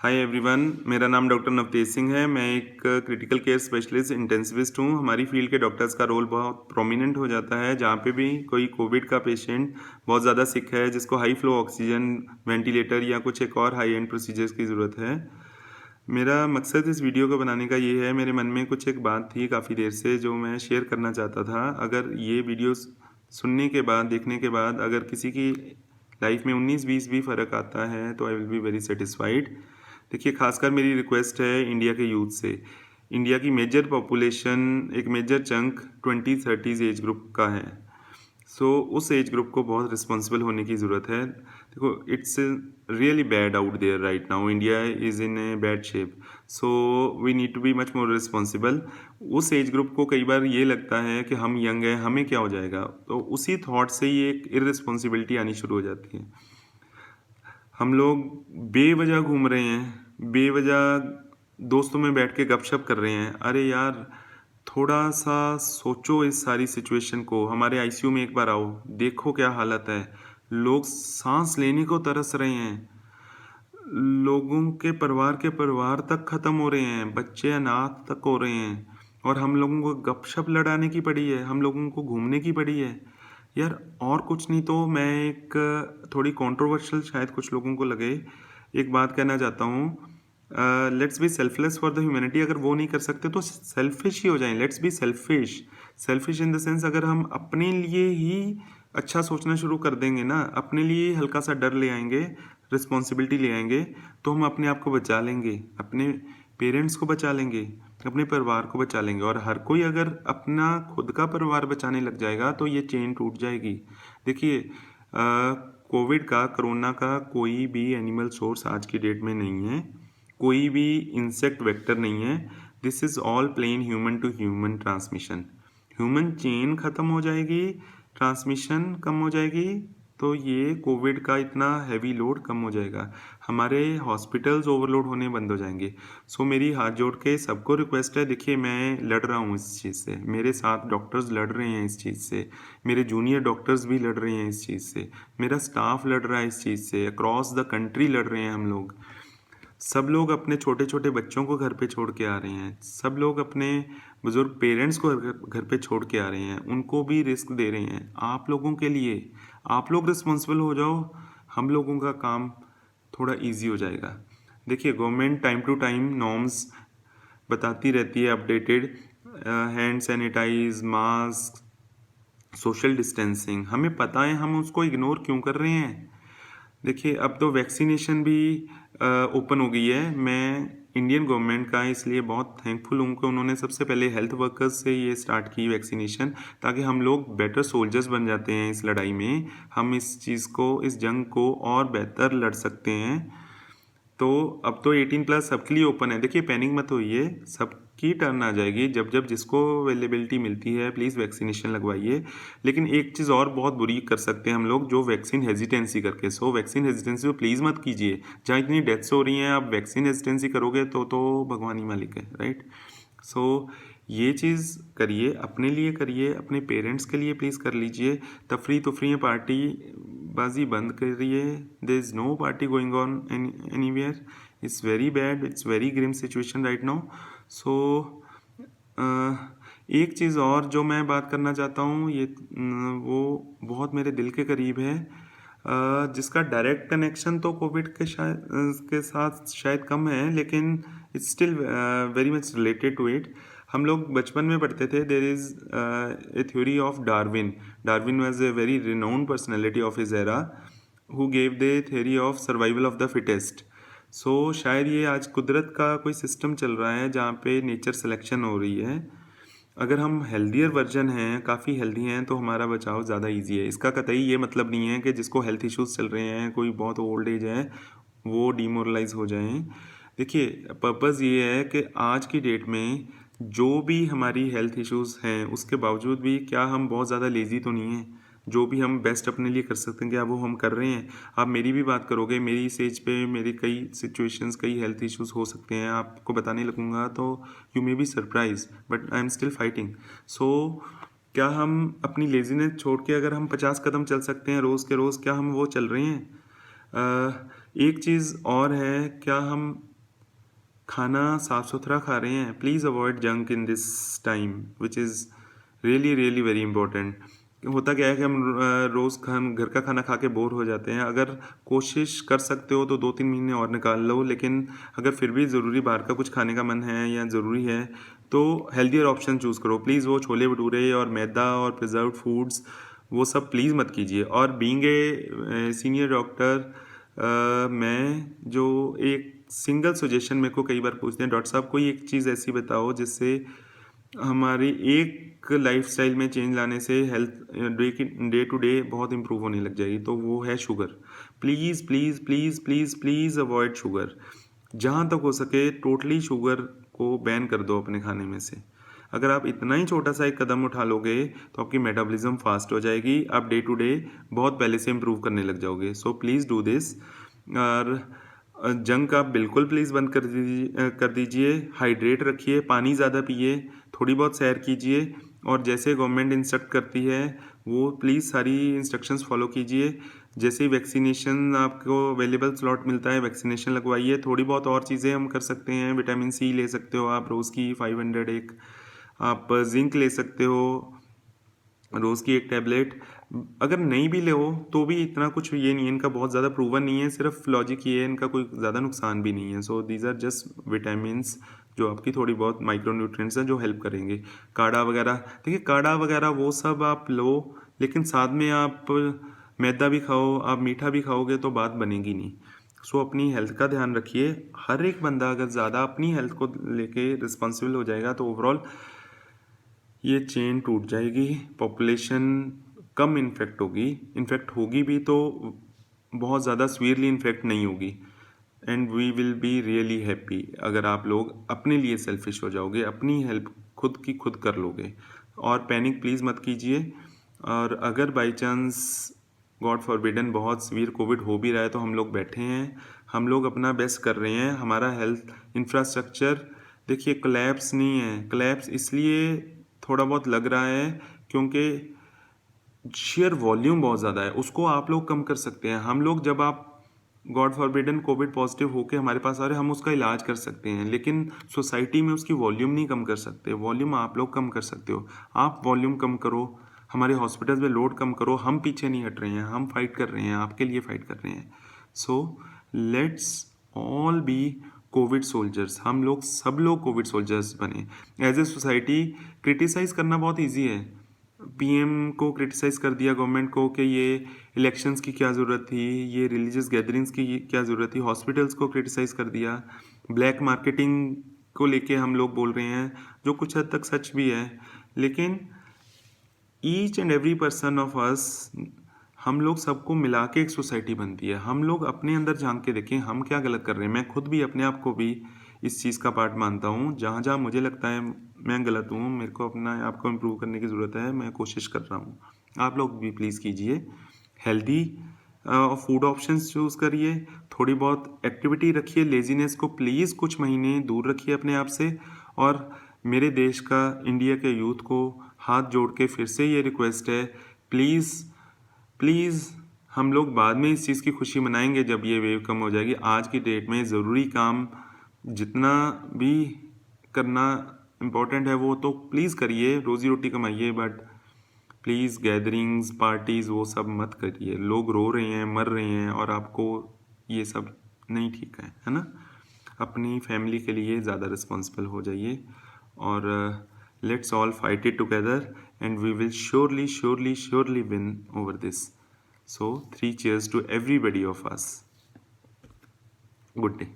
Hi everyone, मेरा नाम doctor Navtej Singh है। मैं एक क्रिटिकल केयर स्पेशलिस्ट इंटेंसिविस्ट हूँ। हमारी फील्ड के डॉक्टर्स का रोल बहुत प्रोमिनेंट हो जाता है जहाँ पे भी कोई कोविड का पेशेंट बहुत ज़्यादा सिक है, जिसको हाई फ्लो ऑक्सीजन, वेंटिलेटर या कुछ एक और हाई एंड प्रोसीजर्स की ज़रूरत है। मेरा मकसद इस वीडियो को बनाने का ये है, मेरे मन में कुछ एक बात थी काफ़ी देर से जो मैं शेयर करना चाहता था। अगर ये वीडियो सुनने के बाद, देखने के बाद अगर किसी की लाइफ में 19-20 भी फ़र्क आता है तो I will be very satisfied. देखिए, खासकर मेरी रिक्वेस्ट है इंडिया के यूथ से। इंडिया की मेजर पॉपुलेशन, एक major chunk 20-30s age group का है। उस एज ग्रुप को बहुत रिस्पॉन्सिबल होने की ज़रूरत है। देखो, it's really bad out there right now. India is in a bad shape, so we need to be much more responsible. उस एज ग्रुप को कई बार ये लगता है कि हम यंग हैं, हमें क्या हो जाएगा, तो उसी थॉट से ही एक इररिस्पॉन्सिबिलिटी आनी शुरू हो जाती है। हम लोग बेवजह घूम रहे हैं, बेवजह दोस्तों में बैठ के गपशप कर रहे हैं। अरे यार, थोड़ा सा सोचो इस सारी सिचुएशन को। हमारे आईसीयू में एक बार आओ, देखो क्या हालत है। लोग सांस लेने को तरस रहे हैं। लोगों के परिवार तक खत्म हो रहे हैं, बच्चे अनाथ तक हो रहे हैं, और हम लोगों को गपशप लड़ाने की पड़ी है, हम लोगों को घूमने की पड़ी है। यार, और कुछ नहीं तो मैं एक थोड़ी कंट्रोवर्शियल शायद कुछ लोगों को लगे, एक बात कहना चाहता हूँ। Let's be selfless for the humanity. अगर वो नहीं कर सकते तो सेल्फिश ही हो जाएं। Let's be selfish. Selfish in the sense, अगर हम अपने लिए ही अच्छा सोचना शुरू कर देंगे ना, अपने लिए हल्का सा डर ले आएंगे, रिस्पॉन्सिबिलिटी ले आएंगे, तो हम अपने आप को बचा लेंगे, अपने पेरेंट्स को बचा लेंगे, अपने परिवार को बचा लेंगे। और हर कोई अगर अपना खुद का परिवार बचाने लग जाएगा तो ये चेन टूट जाएगी। देखिए, कोविड का, कोरोना का कोई भी एनिमल सोर्स आज की डेट में नहीं है, कोई भी इंसेक्ट वेक्टर नहीं है। This is all plain human to human transmission. Human chain ख़त्म हो जाएगी, ट्रांसमिशन कम हो जाएगी, तो ये कोविड का इतना हैवी लोड कम हो जाएगा, हमारे हॉस्पिटल्स ओवरलोड होने बंद हो जाएंगे। मेरी हाथ जोड़ के सबको रिक्वेस्ट है, देखिए मैं लड़ रहा हूँ इस चीज़ से, मेरे साथ डॉक्टर्स लड़ रहे हैं इस चीज़ से, मेरे जूनियर डॉक्टर्स भी लड़ रहे हैं इस चीज़ से, मेरा स्टाफ लड़ रहा है इस चीज़ से, अक्रॉस द कंट्री लड़ रहे हैं हम लोग। सब लोग अपने छोटे छोटे बच्चों को घर पे छोड़ के आ रहे हैं, सब लोग अपने बुजुर्ग पेरेंट्स को घर पे छोड़ के आ रहे हैं, उनको भी रिस्क दे रहे हैं आप लोगों के लिए। आप लोग रिस्पॉन्सिबल हो जाओ, हम लोगों का काम थोड़ा इजी हो जाएगा। देखिए, government time to time norms बताती रहती है, updated, hand sanitise, mask, social distancing, हमें पता है, हम उसको इग्नोर क्यों कर रहे हैं। देखिए, अब तो वैक्सीनेशन भी ओपन हो गई है। मैं इंडियन गवर्नमेंट का इसलिए बहुत थैंकफुल हूँ कि उन्होंने सबसे पहले हेल्थ वर्कर्स से ये स्टार्ट की वैक्सीनेशन, ताकि हम लोग बेटर सोल्जर्स बन जाते हैं इस लड़ाई में। हम इस चीज़ को, इस जंग को और बेहतर लड़ सकते हैं। तो अब तो 18+ सबके लिए ओपन है। देखिए, पैनिक मत होइए, सबकी टर्न आ जाएगी। जब जब जिसको अवेलेबिलिटी मिलती है, प्लीज़ वैक्सीनेशन लगवाइए। लेकिन एक चीज़ और बहुत बुरी कर सकते हैं हम लोग, जो वैक्सीन हेजिटेंसी करके। वैक्सीन हेजिटेंसी तो प्लीज़ मत कीजिए। जहाँ इतनी डेथ्स हो रही हैं, आप वैक्सीन हेजिटेंसी करोगे तो भगवान ही मालिक है, राइट। ये चीज़ करिए, अपने लिए करिए, अपने पेरेंट्स के लिए प्लीज़ कर लीजिए। तफरी पार्टी बाजी बंद करिए। There is no party going on anywhere. It's very bad, it's very grim situation right now. एक चीज़ और जो मैं बात करना चाहता हूँ, ये वो बहुत मेरे दिल के करीब है, जिसका डायरेक्ट कनेक्शन तो कोविड के साथ शायद कम है, लेकिन it's still very much related to it. हम लोग बचपन में पढ़ते थे, there is a theory of Darwin. Darwin was a very renowned personality of his era, who gave the theory of survival of the fittest. शायद ये आज कुदरत का कोई सिस्टम चल रहा है जहाँ पे नेचर सिलेक्शन हो रही है। अगर हम हेल्दियर वर्जन हैं, काफ़ी हेल्दी हैं, तो हमारा बचाव ज़्यादा इजी है। इसका कतई ये मतलब नहीं है कि जिसको हेल्थ इश्यूज़ चल रहे हैं, कोई बहुत ओल्ड एज है, वो डिमोरलाइज हो जाएं। देखिए, पर्पज़ ये है कि आज की डेट में जो भी हमारी हेल्थ इश्यूज़ हैं, उसके बावजूद भी क्या हम बहुत ज़्यादा लेज़ी तो नहीं हैं। जो भी हम बेस्ट अपने लिए कर सकते हैं, क्या वो हम कर रहे हैं। आप मेरी भी बात करोगे, मेरी इस एज पे मेरी कई सिचुएशंस, कई हेल्थ इश्यूज़ हो सकते हैं, आपको बताने लगूंगा तो you may be surprise, but I am still fighting. क्या हम अपनी लेजीनेस छोड़ के, अगर हम 50 कदम चल सकते हैं रोज़ के रोज़, क्या हम वो चल रहे हैं। एक चीज़ और है, क्या हम खाना साफ़ सुथरा खा रहे हैं, please avoid junk in this time which is really really very important. होता क्या है कि हम रोज़ घर का खाना खा के बोर हो जाते हैं। अगर कोशिश कर सकते हो तो 2-3 महीने और निकाल लो, लेकिन अगर फिर भी ज़रूरी बाहर का कुछ खाने का मन है या ज़रूरी है तो हेल्थियर ऑप्शन चूज़ करो प्लीज़। वो छोले भटूरे और मैदा और प्रिजर्व्ड फूड्स वो सब प्लीज़ मत कीजिए। और बीइंग ए सीनियर डॉक्टर मैं जो एक सिंगल सजेशन मेरे को कई बार पूछते हैं, डॉक्टर साहब कोई एक चीज़ ऐसी बताओ जिससे हमारी एक लाइफस्टाइल में चेंज लाने से हेल्थ डे टू डे बहुत इम्प्रूव होने लग जाएगी, तो वो है sugar. Please please please please please avoid sugar. जहाँ तक हो सके टोटली शुगर को बैन कर दो अपने खाने में से। अगर आप इतना ही छोटा सा एक कदम उठा लोगे तो आपकी मेटाबॉलिज्म फास्ट हो जाएगी, आप डे टू डे बहुत पहले से इम्प्रूव करने लग जाओगे। So please do this. और जंक आप बिल्कुल प्लीज़ बंद कर दीजिए। हाइड्रेट रखिए, पानी ज़्यादा पिए, थोड़ी बहुत सैर कीजिए और जैसे गवर्नमेंट इंस्ट्रक्ट करती है वो प्लीज़ सारी इंस्ट्रक्शंस फॉलो कीजिए। जैसे ही वैक्सीनेशन आपको अवेलेबल स्लॉट मिलता है वैक्सीनेशन लगवाइए। थोड़ी बहुत और चीज़ें हम कर सकते हैं, विटामिन सी ले सकते हो आप रोज़ की 500 एक, आप जिंक ले सकते हो रोज़ की एक टैबलेट। अगर नहीं भी ले हो तो भी इतना कुछ ये नहीं है, इनका बहुत ज़्यादा प्रूवन नहीं है, सिर्फ लॉजिक ये है, इनका कोई ज़्यादा नुकसान भी नहीं है। So these are just vitamins जो आपकी थोड़ी बहुत माइक्रोन्यूट्रिएंट्स हैं जो हेल्प करेंगे। काढ़ा वगैरह, देखिए काढ़ा वगैरह वो सब आप लो, लेकिन साथ में आप मैदा भी खाओ, आप मीठा भी खाओगे तो बात बनेगी नहीं। सो अपनी हेल्थ का ध्यान रखिए। हर एक बंदा अगर ज़्यादा अपनी हेल्थ को लेके रिस्पॉन्सिबल हो जाएगा तो ओवरऑल ये चेन टूट जाएगी, पॉपुलेशन कम इन्फेक्ट होगी भी तो बहुत ज़्यादा सीवियरली इन्फेक्ट नहीं होगी। And we will be really happy अगर आप लोग अपने लिए सेल्फिश हो जाओगे, अपनी हेल्प खुद की खुद कर लोगे। और पैनिक प्लीज़ मत कीजिए। और अगर बाई चांस गॉड फॉरबिडन बहुत सीवियर कोविड हो भी रहा है तो हम लोग बैठे हैं, हम लोग अपना बेस्ट कर रहे हैं। हमारा हेल्थ इंफ्रास्ट्रक्चर देखिए कोलैप्स नहीं है, कोलैप्स इसलिए थोड़ा बहुत लग रहा है क्योंकि शेयर वॉल्यूम बहुत ज़्यादा है, उसको आप लोग कम कर सकते हैं। हम लोग जब आप गॉड फॉरबिडन कोविड पॉजिटिव होके हमारे पास आ रहे हैं हम उसका इलाज कर सकते हैं, लेकिन सोसाइटी में उसकी वॉल्यूम नहीं कम कर सकते। वॉल्यूम आप लोग कम कर सकते हो। आप वॉल्यूम कम करो, हमारे हॉस्पिटल्स में लोड कम करो। हम पीछे नहीं हट रहे हैं, हम फाइट कर रहे हैं, आपके लिए फाइट कर रहे हैं। So let's all B Covid soldiers. हम लोग सब लोग कोविड सोल्जर्स बने। एज ए सोसाइटी क्रिटिसाइज करना बहुत ईजी है। पीएम को क्रिटिसाइज़ कर दिया गवर्नमेंट को कि ये इलेक्शंस की क्या ज़रूरत थी, ये रिलीजियस गैदरिंग्स की क्या ज़रूरत थी। हॉस्पिटल्स को क्रिटिसाइज़ कर दिया, ब्लैक मार्केटिंग को लेके हम लोग बोल रहे हैं जो कुछ हद तक सच भी है। लेकिन each and every person of us, हम लोग सबको मिला के एक सोसाइटी बनती है। हम लोग अपने अंदर झांक के देखें हम क्या गलत कर रहे हैं। मैं खुद भी अपने आप को भी इस चीज़ का पार्ट मानता हूँ। जहाँ जहाँ मुझे लगता है मैं गलत हूँ, मेरे को अपना आप को इम्प्रूव करने की ज़रूरत है, मैं कोशिश कर रहा हूँ। आप लोग भी प्लीज़ कीजिए। हेल्दी फूड ऑप्शंस चूज़ करिए, थोड़ी बहुत एक्टिविटी रखिए, लेजीनेस को प्लीज़ कुछ महीने दूर रखिए अपने आप से। और मेरे देश का, इंडिया के यूथ को हाथ जोड़ के फिर से ये रिक्वेस्ट है, प्लीज़ प्लीज़ हम लोग बाद में इस चीज़ की खुशी मनाएंगे जब ये वेव कम हो जाएगी। आज की डेट में ज़रूरी काम जितना भी करना इम्पोर्टेंट है वो तो प्लीज़ करिए, रोज़ी रोटी कमाइए, बट प्लीज़ गैदरिंग्स पार्टीज़ वो सब मत करिए। लोग रो रहे हैं, मर रहे हैं और आपको ये सब नहीं ठीक है ना। अपनी फैमिली के लिए ज़्यादा रिस्पॉन्सिबल हो जाइए और let's all fight it together and we will surely win over this. So 3 cheers to everybody of us. Good day.